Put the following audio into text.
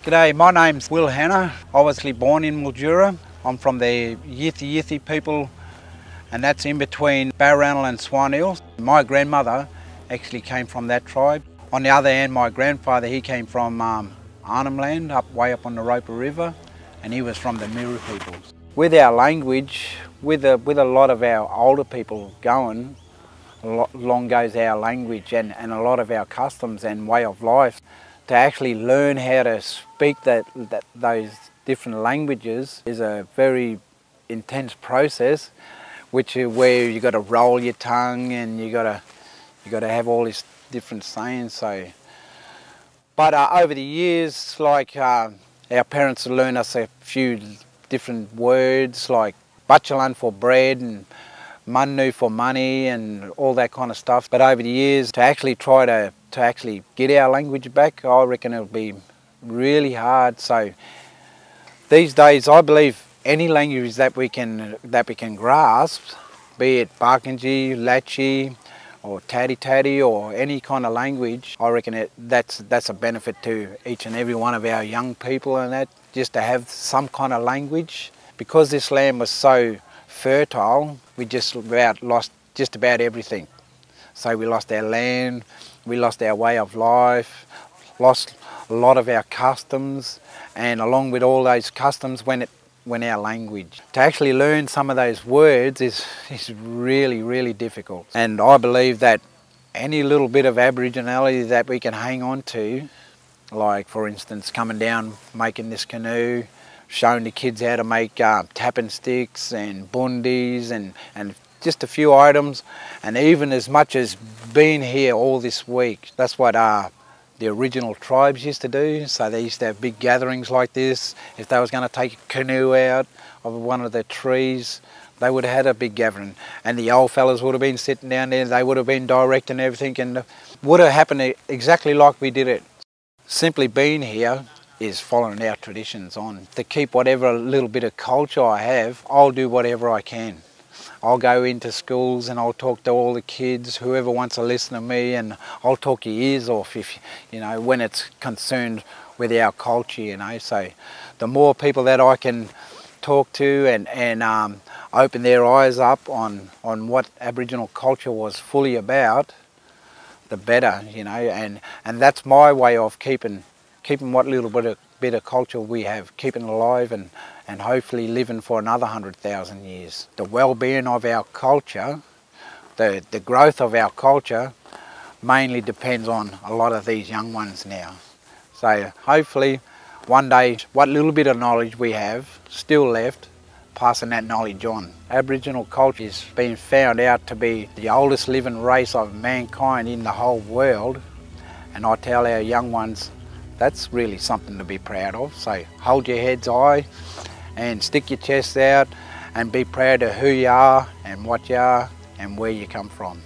G'day, my name's Will Hannah. I was born in Mildura. I'm from the Yitha Yitha people, and that's in between Barranal and Swan Hills. My grandmother actually came from that tribe. On the other hand, my grandfather, he came from Arnhem Land, way up on the Roper River, and he was from the Miru peoples. With our language, with a lot of our older people going, long goes our language and a lot of our customs and way of life. To actually learn how to speak those different languages is a very intense process, where you got to roll your tongue and you got to have all these different sayings. But over the years, our parents learned us a few different words like butchalan for bread and manu for money and all that kind of stuff. But over the years, to actually try to actually get our language back, I reckon it'll be really hard. So these days, I believe any language that we can grasp, be it Barkindji, Latchi, or Tati or any kind of language, I reckon that's a benefit to each and every one of our young people, and that just to have some kind of language. Because this land was so fertile, we just about lost just about everything. So we lost our land, we lost our way of life, lost a lot of our customs, and along with all those customs went our language. To actually learn some of those words is really, really difficult. And I believe that any little bit of Aboriginality that we can hang on to, like for instance coming down, making this canoe, showing the kids how to make tapping sticks and bundis and just a few items, and even as much as being here all this week. That's what the original tribes used to do. So they used to have big gatherings like this. If they was going to take a canoe out of one of the trees, they would have had a big gathering, and the old fellas would have been sitting down there, they would have been directing everything, and would have happened exactly like we did it. Simply being here is following our traditions on. To keep whatever little bit of culture I have, I'll do whatever I can. I'll go into schools and I'll talk to all the kids, whoever wants to listen to me, and I'll talk your ears off when it's concerned with our culture, So the more people that I can talk to and open their eyes up on what Aboriginal culture was fully about, the better, and that's my way of keeping what little bit of culture we have, keeping alive and hopefully living for another 100,000 years. The well-being of our culture, the growth of our culture, mainly depends on a lot of these young ones now. So hopefully one day, what little bit of knowledge we have still left, passing that knowledge on. Aboriginal culture is being found out to be the oldest living race of mankind in the whole world, and I tell our young ones, that's really something to be proud of. So hold your heads high and stick your chest out and be proud of who you are and what you are and where you come from.